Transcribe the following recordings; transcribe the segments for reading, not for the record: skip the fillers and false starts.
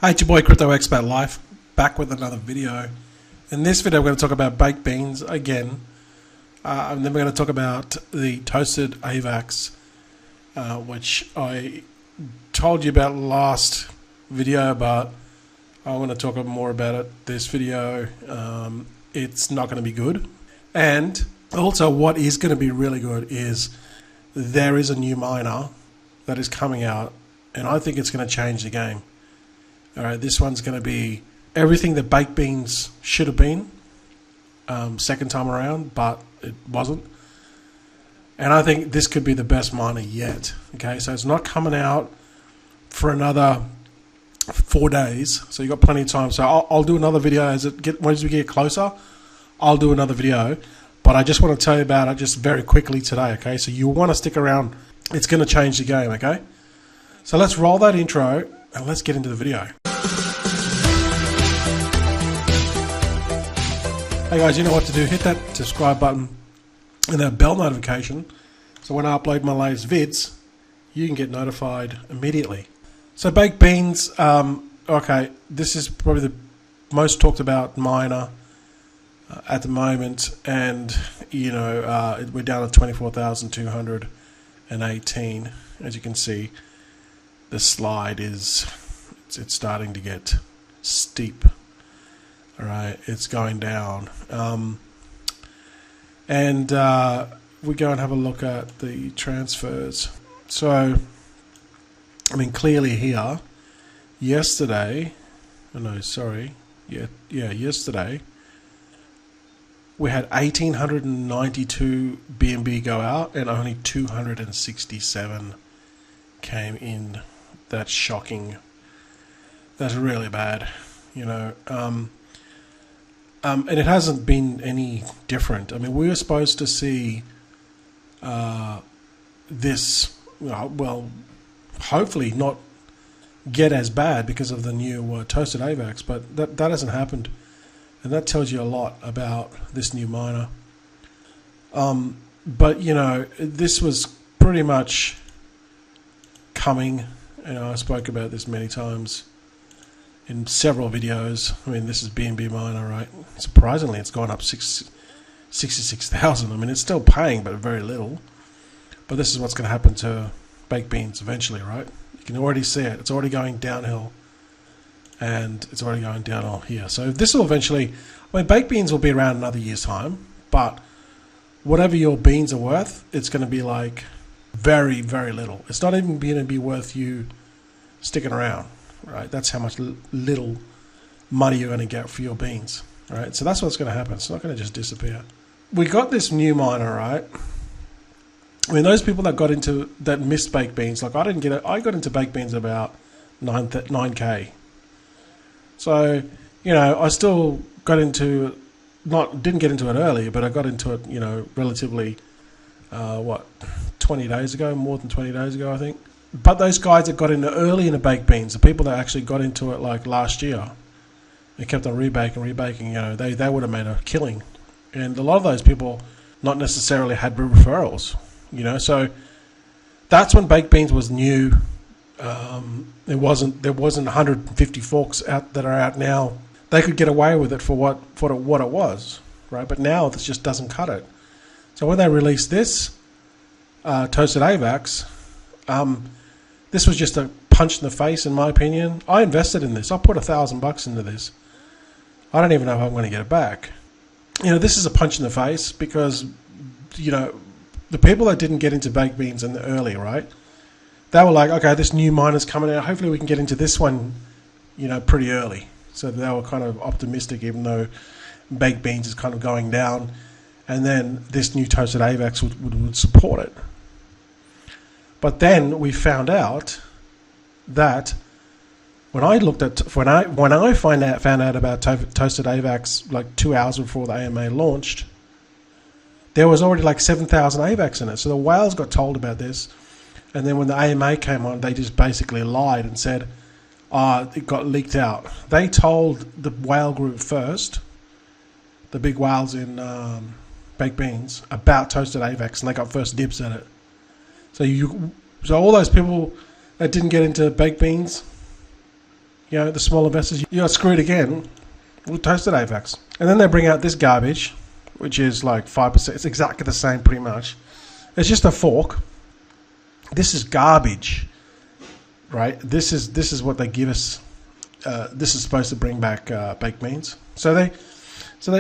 Hey, it's your boy Crypto Expert Life, back with another video. In this video, we're going to talk about baked beans again, and then we're going to talk about the Toasted AVAX, which I told you about last video, but I want to talk more about it this video. It's not going to be good, and also what is going to be really good is there is a new miner that is coming out, and I think it's going to change the game. All right, this one's going to be everything that baked beans should have been second time around, but it wasn't. And I think this could be the best miner yet. Okay, so it's not coming out for another 4 days, so you've got plenty of time. So I'll do another video as we get closer. I'll do another video, but I just want to tell you about it just very quickly today. Okay, so you want to stick around. It's going to change the game. Okay, so let's roll that intro and let's get into the video. Hey guys, you know what to do. Hit that subscribe button and that bell notification so when I upload my latest vids, you can get notified immediately. So baked beans, okay, this is probably the most talked about miner at the moment, and you know we're down to 24,218. As you can see, the slide is it's starting to get steep. All right, it's going down, and we go and have a look at the transfers. So, I mean, clearly here, yesterday, yesterday we had 1,892 BNB go out, and only 267 came in. That's shocking. That's really bad, you know. And it hasn't been any different. I mean, we were supposed to see this, well, hopefully not get as bad because of the new Toasted AVAX, but that hasn't happened. And that tells you a lot about this new miner. But, you know, this was pretty much coming. You know, I spoke about this many times in several videos. I mean, this is BNB miner, right? Surprisingly, it's gone up 66,000. I mean, it's still paying, but very little. But this is what's going to happen to baked beans eventually, right? You can already see it. It's already going downhill, and it's already going downhill here. So this will eventually, I mean, baked beans will be around another year's time, but whatever your beans are worth, it's going to be like very, very little. It's not even going to be worth you sticking around. Right, that's how much little money you're going to get for your beans. Right, so that's what's going to happen. It's not going to just disappear. We got this new miner, right? I mean, those people that missed baked beans, like I didn't get it. I got into baked beans about 9K. So you know, I still got into didn't get into it early, but I got into it, you know, relatively 20 days ago, more than 20 days ago, I think. But those guys that got in early in the baked beans, the people that actually got into it like last year, they kept on rebaking, you know, they would have made a killing. And a lot of those people not necessarily had referrals, you know. So that's when baked beans was new. There wasn't 150 forks out that are out now. They could get away with it for what it was, right? But now this just doesn't cut it. So when they released this Toasted AVAX, this was just a punch in the face, in my opinion. I invested in this. I put $1,000 into this. I don't even know if I'm going to get it back. You know, this is a punch in the face because, you know, the people that didn't get into baked beans in the early, right? They were like, okay, this new miner's coming out. Hopefully we can get into this one, you know, pretty early. So they were kind of optimistic, even though baked beans is kind of going down. And then this new Toasted AVAX would support it. But then we found out that when I found out about Toasted AVAX like 2 hours before the AMA launched, there was already like 7,000 AVAX in it. So the whales got told about this, and then when the AMA came on, they just basically lied and said, it got leaked out. They told the whale group first, the big whales in baked beans, about Toasted AVAX, and they got first dibs at it. So all those people that didn't get into baked beans, the small investors, you got screwed again with Toasted AVAX. And then they bring out this garbage, which is like 5%. It's exactly the same pretty much. It's just a fork. This is garbage, right? This is what they give us. This is supposed to bring back baked beans. So they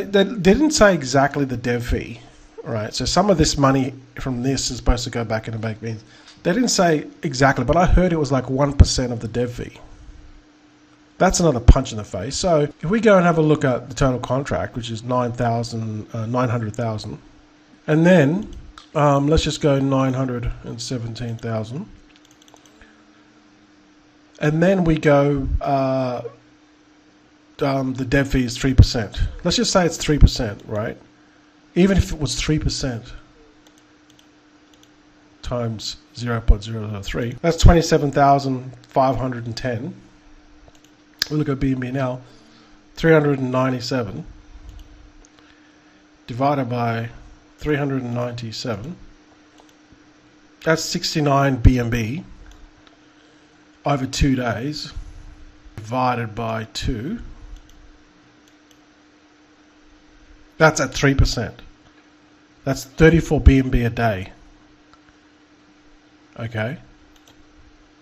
didn't say exactly the dev fee, right? So some of this money from this is supposed to go back into baked beans. They didn't say exactly, but I heard it was like 1% of the dev fee. That's another punch in the face. So if we go and have a look at the total contract, which is 900,000, and then let's just go 917,000, and then we go the dev fee is 3%. Let's just say it's 3%, right? Even if it was 3% times 0.003, that's 27,510. We look at B&B now, 397 divided by 397. That's 69 B&B over 2 days divided by 2. That's at 3%. That's 34 B&B a day. Okay,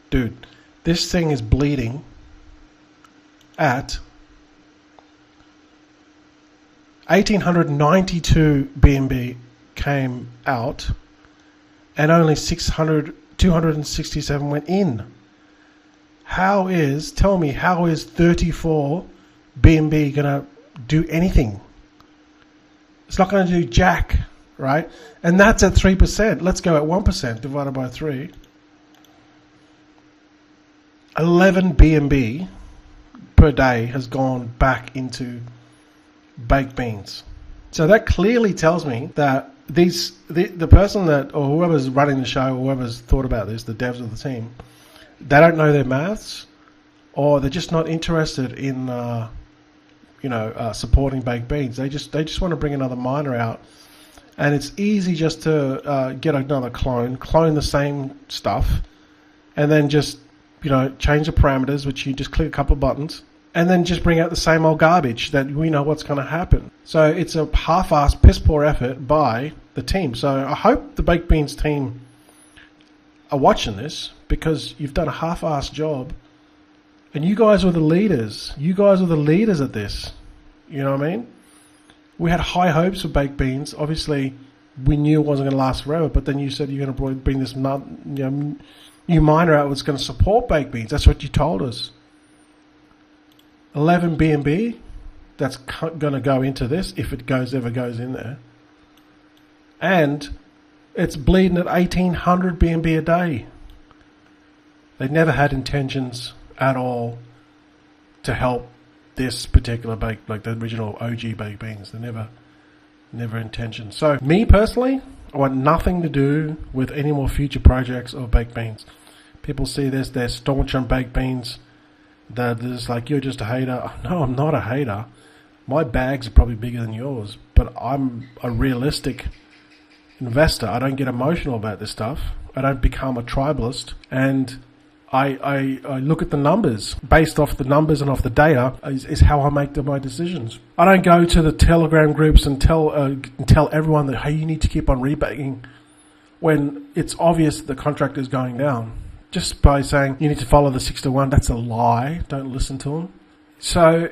dude, this thing is bleeding at 1,892 B&B came out, and only 267 went in. Tell me, how is 34 B&B gonna do anything? It's not gonna do jack, right? And that's at 3%. Let's go at 1% divided by 3. 11 B&B per day has gone back into baked beans. So that clearly tells me that the person that, or whoever's running the show, or whoever's thought about this, the devs of the team, they don't know their maths, or they're just not interested in supporting baked beans. They just want to bring another miner out, and it's easy just to get another clone the same stuff, and then just change the parameters, which you just click a couple of buttons, and then just bring out the same old garbage that we know what's going to happen. So it's a half-assed, piss-poor effort by the team. So I hope the baked beans team are watching this, because you've done a half-assed job, and you guys were the leaders. You guys were the leaders at this. You know what I mean? We had high hopes for baked beans. Obviously, we knew it wasn't going to last forever, but then you said you're going to bring this new miner out that's going to support baked beans. That's what you told us. 11 B&B, that's going to go into this, if it ever goes in there. And it's bleeding at 1,800 B&B a day. They never had intentions at all to help this particular baked, like the original OG baked beans. They never intentions. So me personally, I want nothing to do with any more future projects of baked beans. People see this, they're staunch on baked beans. They're just like, you're just a hater. No, I'm not a hater. My bags are probably bigger than yours, but I'm a realistic investor. I don't get emotional about this stuff. I don't become a tribalist, and I look at the numbers. Based off the numbers and off the data is how I make my decisions. I don't go to the Telegram groups and tell everyone that, hey, you need to keep on rebaking, when it's obvious that the contract is going down. Just by saying you need to follow the 6-to-1, that's a lie. Don't listen to them. So,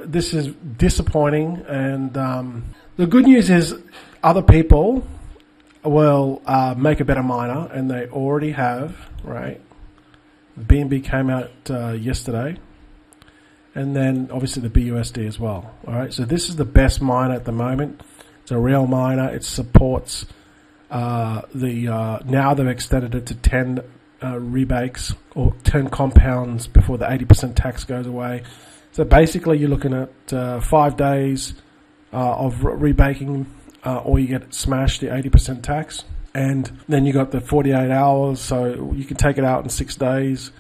this is disappointing. And the good news is other people will make a better miner, and they already have, right? B&B came out yesterday. And then obviously the BUSD as well. All right, so this is the best miner at the moment. It's a real miner. It supports now they've extended it to 10 rebakes, or 10 compounds before the 80% tax goes away. So basically you're looking at 5 days of rebaking, or you get smashed the 80% tax, and then you got the 48 hours, so you can take it out in 6 days,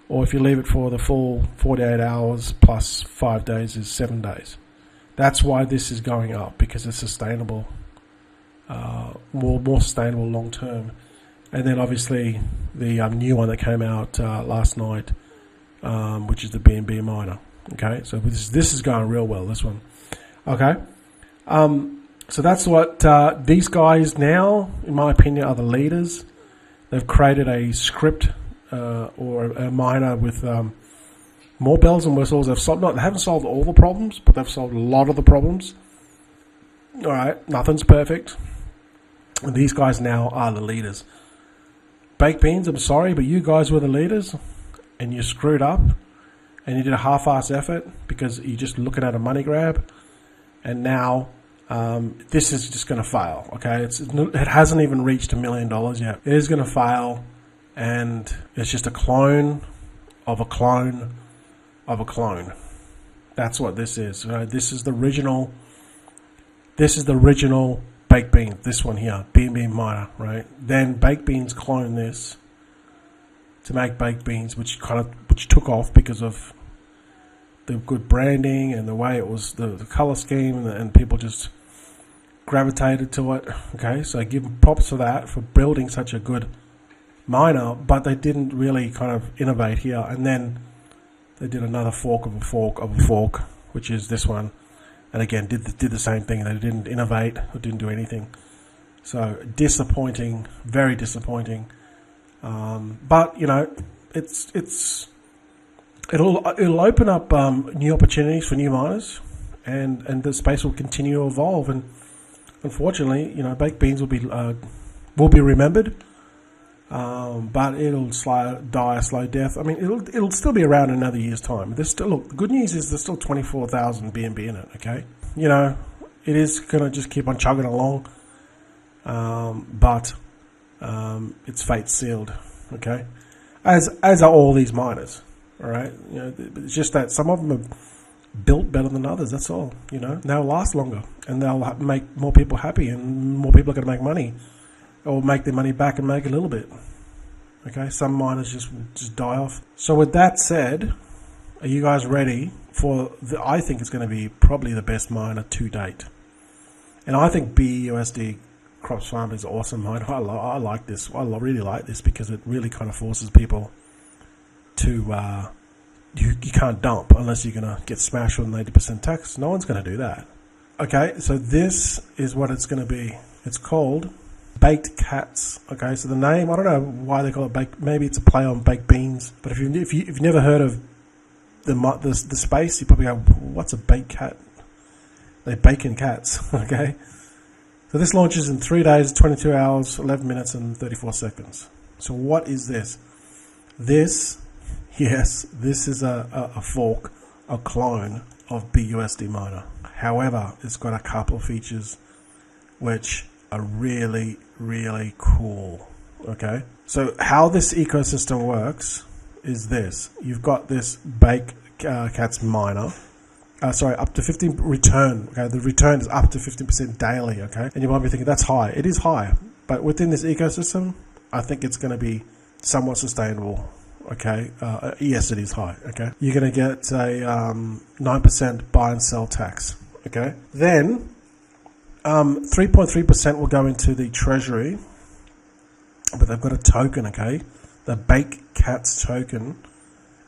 or if you leave it for the full 48 hours plus 5 days is 7 days. That's why this is going up, because it's sustainable, more sustainable long term. And then obviously the new one that came out last night, which is the BNB miner. Okay, so this is going real well, this one. Okay, so that's what these guys now, in my opinion, are the leaders. They've created a script or a miner with more bells and whistles. They haven't solved all the problems, but they've solved a lot of the problems. All right, nothing's perfect. And these guys now are the leaders. Baked beans, I'm sorry, but you guys were the leaders, and you screwed up, and you did a half-ass effort because you're just looking at a money grab, and now this is just going to fail. Okay, it hasn't even reached $1 million yet. It is going to fail, and it's just a clone of a clone of a clone. That's what this is. Right? This is the original. This is the original baked beans. This one here, BNB miner, right? Then baked beans cloned this to make baked beans, which took off because of the good branding and the way it was, the color scheme, and people just gravitated to it. Okay, so I give them props for that, for building such a good miner, but they didn't really kind of innovate here. And then they did another fork of a fork of a fork, which is this one. And again, did the same thing. They didn't innovate or didn't do anything. So disappointing, very disappointing. But you know, it'll open up new opportunities for new miners, and the space will continue to evolve. And unfortunately, you know, baked beans will be remembered, but it'll die a slow death. I mean, it'll still be around in another year's time. There's still, look, the good news is there's still 24,000 BNB in it. Okay, you know, it is gonna just keep on chugging along, but its fate sealed. Okay, as are all these miners. All right, you know, it's just that some of them are built better than others. That's all. You know, they'll last longer, and they'll make more people happy, and more people are going to make money, or make their money back and make a little bit. Okay, some miners just die off. So with that said, are you guys ready for I think it's going to be probably the best miner to date, and I think BUSD Crops Farm is an awesome miner. I like this. I really like this because it really kind of forces people to you can't dump unless you're going to get smashed with an 80% tax. No one's going to do that. Okay, so this is what it's going to be. It's called Baked Cats. Okay, so the name, I don't know why they call it baked. Maybe it's a play on baked beans. But if you've never heard of the space, you probably go, what's a baked cat? They're baking cats. Okay, so this launches in 3 days, 22 hours, 11 minutes, and 34 seconds. So what is this? Yes, this is a fork, a clone of BUSD miner. However, it's got a couple of features which are really, really cool. Okay, so how this ecosystem works is this. You've got this Baked Cats miner. Up to 15 return. Okay, the return is up to 15% daily. Okay, and you might be thinking that's high. It is high, but within this ecosystem, I think it's going to be somewhat sustainable. Okay, yes, it is high. Okay, you're going to get a 9% buy and sell tax. Okay, then 3.3% will go into the treasury, but they've got a token. Okay, the Baked Cats token,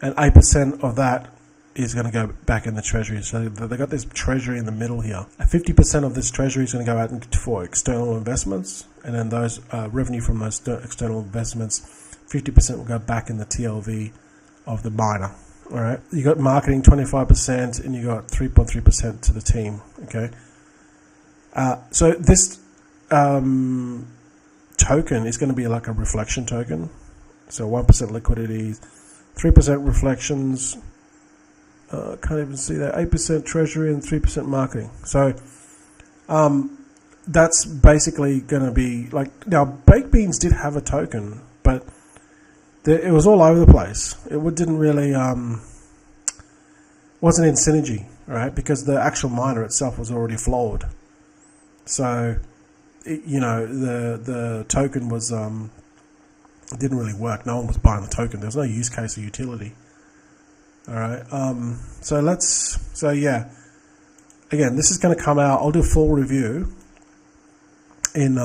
and 8% of that is going to go back in the treasury. So they've got this treasury in the middle here. 50% of this treasury is going to go out for external investments, and then those revenue from those external investments, 50% will go back in the TLV of the miner. All right, you got marketing 25%, and you got 3.3% to the team. Okay, so this token is going to be like a reflection token. So 1% liquidity, 3% reflections. Can't even see that. 8% treasury and 3% marketing. So that's basically going to be like, now baked beans did have a token, but it was all over the place. It didn't really wasn't in synergy, right? Because the actual miner itself was already flawed. So the token was it didn't really work. No one was buying the token. There was no use case or utility. All right. So yeah. Again, this is going to come out. I'll do a full review in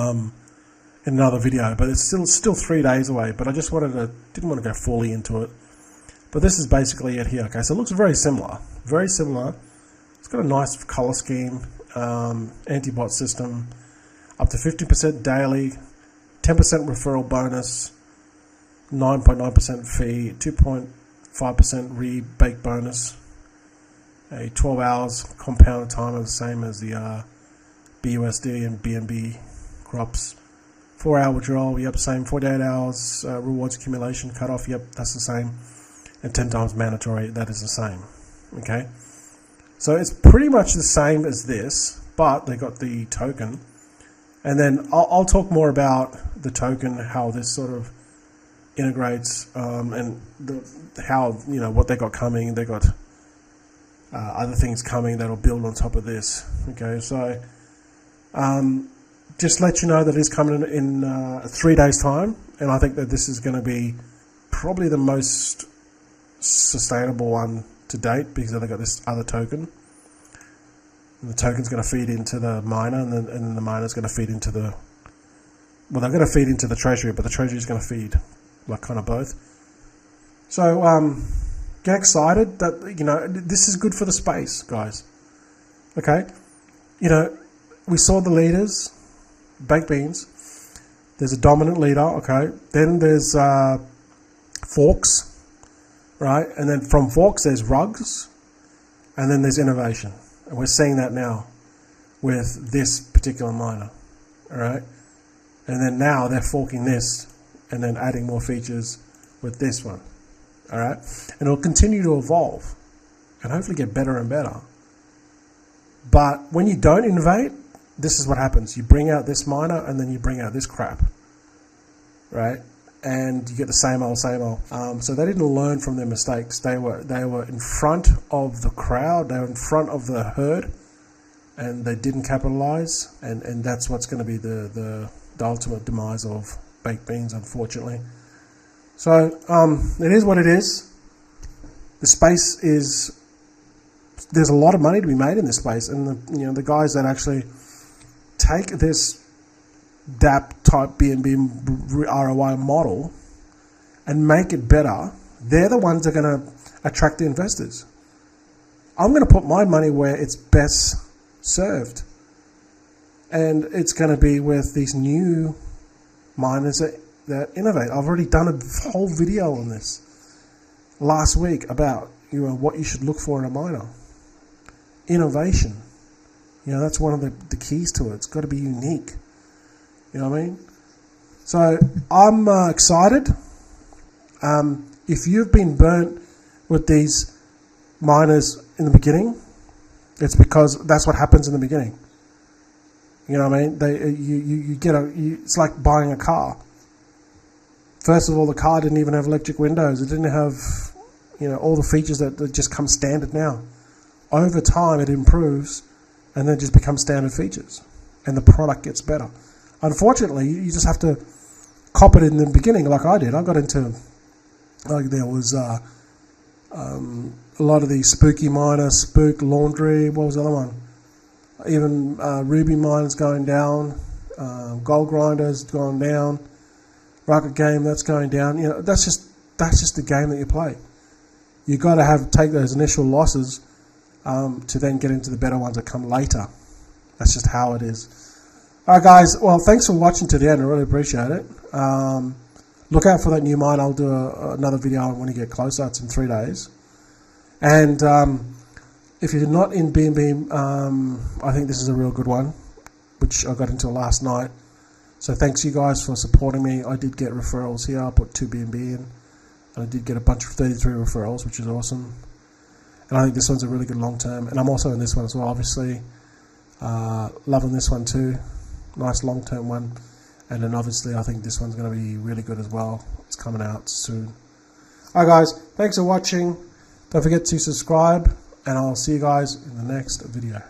another video, but it's still 3 days away. But I just didn't want to go fully into it. But this is basically it here. Okay, so it looks very similar. Very similar. It's got a nice color scheme, anti-bot system, up to 50% daily, 10% referral bonus, 9.9% fee, 2.5% rebate bonus, a 12 hours compound timer, the same as the BUSD and BNB crops. 4-hour withdrawal, yep, same. 48 hours rewards accumulation cutoff, yep, that's the same. And 10 times mandatory, that is the same. Okay, so it's pretty much the same as this, but they got the token. And then I'll talk more about the token, how this sort of integrates, and how, you know, what they got coming. They got other things coming that'll build on top of this. Okay, so just let you know that it's coming in 3 days' time, and I think that this is going to be probably the most sustainable one to date, because they've got this other token. And the token's going to feed into the miner, and then the miner's going to feed into the, well, they're going to feed into the treasury, but the treasury is going to feed like kind of both. So get excited that, you know, this is good for the space, guys. Okay, you know, we saw the leaders, baked beans. There's a dominant leader. Okay, then there's forks, right? And then from forks there's rugs, and then there's innovation. And we're seeing that now with this particular miner, all right? And then now they're forking this and then adding more features with this one, all right? And it'll continue to evolve and hopefully get better and better. But when you don't innovate, this is what happens. You bring out this miner and then you bring out this crap, right? And you get the same old, same old. So they didn't learn from their mistakes. They were in front of the crowd. They were in front of the herd, and they didn't capitalize. And that's what's going to be the ultimate demise of baked beans, unfortunately. So it is what it is. The space is, there's a lot of money to be made in this space, and the guys that actually take this DApp type BNB ROI model and make it better, they're the ones that are going to attract the investors. I'm going to put my money where it's best served, and it's going to be with these new miners that innovate. I've already done a whole video on this last week about, you know, what you should look for in a miner. Innovation, you know, that's one of the keys to it. It's got to be unique. You know what I mean? So I'm excited. If you've been burnt with these miners in the beginning, it's because that's what happens in the beginning. You know what I mean? You get it's like buying a car. First of all, the car didn't even have electric windows. It didn't have, you know, all the features that just come standard now. Over time, it improves, and then just becomes standard features, and the product gets better. Unfortunately, you just have to cop it in the beginning, like I did. I got into, like, there was a lot of the spooky miners, spook, laundry. What was the other one? Even ruby miners going down, gold grinders going down, rocket game that's going down. You know, that's just the game that you play. You got to take those initial losses to then get into the better ones that come later. That's just how it is. All right, guys. Well, thanks for watching to the end. I really appreciate it. Look out for that new mine. I'll do another video when you get closer. It's in 3 days. And if you're not in BNB, I think this is a real good one, which I got into last night. So thanks you guys for supporting me. I did get referrals here. I put 2 BNB in. And I did get a bunch of 33 referrals, which is awesome. And I think this one's a really good long term. And I'm also in this one as well, obviously. Loving this one too. Nice long term one. And then obviously I think this one's going to be really good as well. It's coming out soon. Alright guys, thanks for watching. Don't forget to subscribe, and I'll see you guys in the next video.